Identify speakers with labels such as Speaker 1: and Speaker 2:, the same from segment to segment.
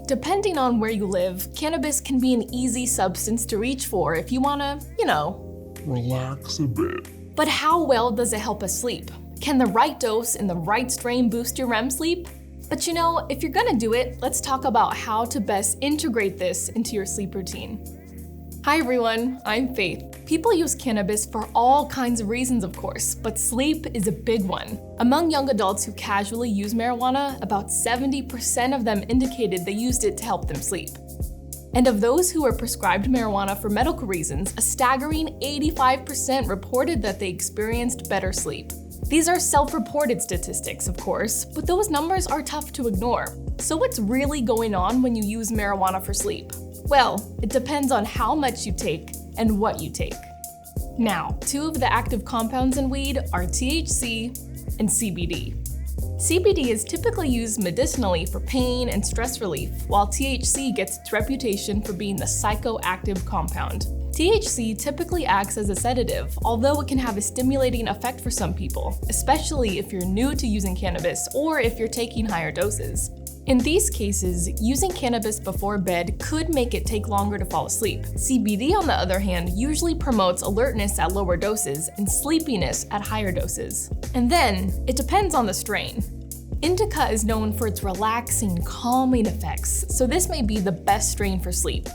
Speaker 1: Depending on where you live, cannabis can be an easy substance to reach for if you wanna,
Speaker 2: relax a bit.
Speaker 1: But how well does it help us sleep? Can the right dose and the right strain boost your REM sleep? But if you're gonna do it, let's talk about how to best integrate this into your sleep routine. Hi everyone, I'm Faith. People use cannabis for all kinds of reasons, of course, but sleep is a big one. Among young adults who casually use marijuana, about 70% of them indicated they used it to help them sleep. And of those who were prescribed marijuana for medical reasons, a staggering 85% reported that they experienced better sleep. These are self-reported statistics, of course, but those numbers are tough to ignore. So what's really going on when you use marijuana for sleep? Well, it depends on how much you take and what you take. Now, two of the active compounds in weed are THC and CBD. CBD is typically used medicinally for pain and stress relief, while THC gets its reputation for being the psychoactive compound. THC typically acts as a sedative, although it can have a stimulating effect for some people, especially if you're new to using cannabis or if you're taking higher doses. In these cases, using cannabis before bed could make it take longer to fall asleep. CBD, on the other hand, usually promotes alertness at lower doses and sleepiness at higher doses. And then, it depends on the strain. Indica is known for its relaxing, calming effects, so this may be the best strain for sleep.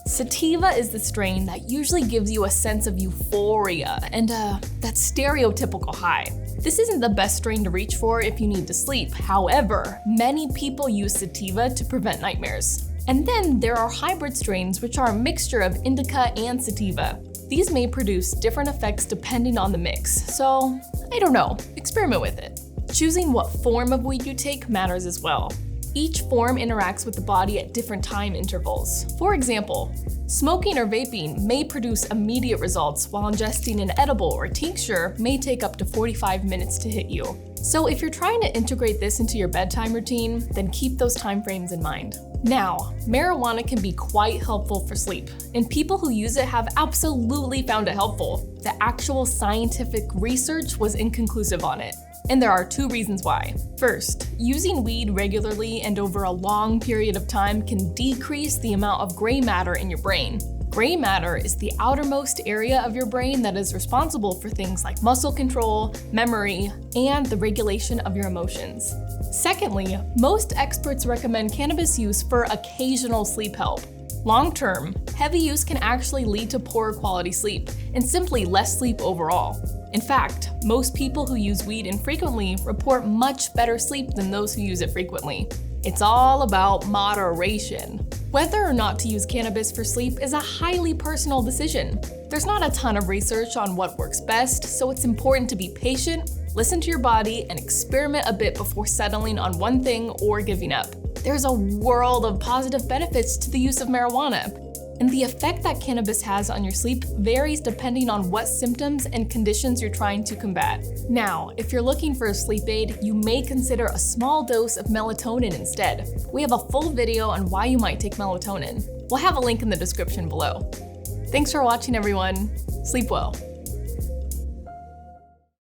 Speaker 1: Sativa is the strain that usually gives you a sense of euphoria and that stereotypical high. This isn't the best strain to reach for if you need to sleep. However, many people use sativa to prevent nightmares. And then there are hybrid strains, which are a mixture of indica and sativa. These may produce different effects depending on the mix. So, I don't know, experiment with it. Choosing what form of weed you take matters as well. Each form interacts with the body at different time intervals. For example, smoking or vaping may produce immediate results, while ingesting an edible or tincture may take up to 45 minutes to hit you. So if you're trying to integrate this into your bedtime routine, then keep those time frames in mind. Now, marijuana can be quite helpful for sleep, and people who use it have absolutely found it helpful. The actual scientific research was inconclusive on it. And there are two reasons why. First, using weed regularly and over a long period of time can decrease the amount of gray matter in your brain. Gray matter is the outermost area of your brain that is responsible for things like muscle control, memory, and the regulation of your emotions. Secondly, most experts recommend cannabis use for occasional sleep help. Long-term, heavy use can actually lead to poorer quality sleep and simply less sleep overall. In fact, most people who use weed infrequently report much better sleep than those who use it frequently. It's all about moderation. Whether or not to use cannabis for sleep is a highly personal decision. There's not a ton of research on what works best, so it's important to be patient, listen to your body, and experiment a bit before settling on one thing or giving up. There's a world of positive benefits to the use of marijuana, and the effect that cannabis has on your sleep varies depending on what symptoms and conditions you're trying to combat. Now, if you're looking for a sleep aid, you may consider a small dose of melatonin instead. We have a full video on why you might take melatonin. We'll have a link in the description below. Thanks for watching, everyone. Sleep well.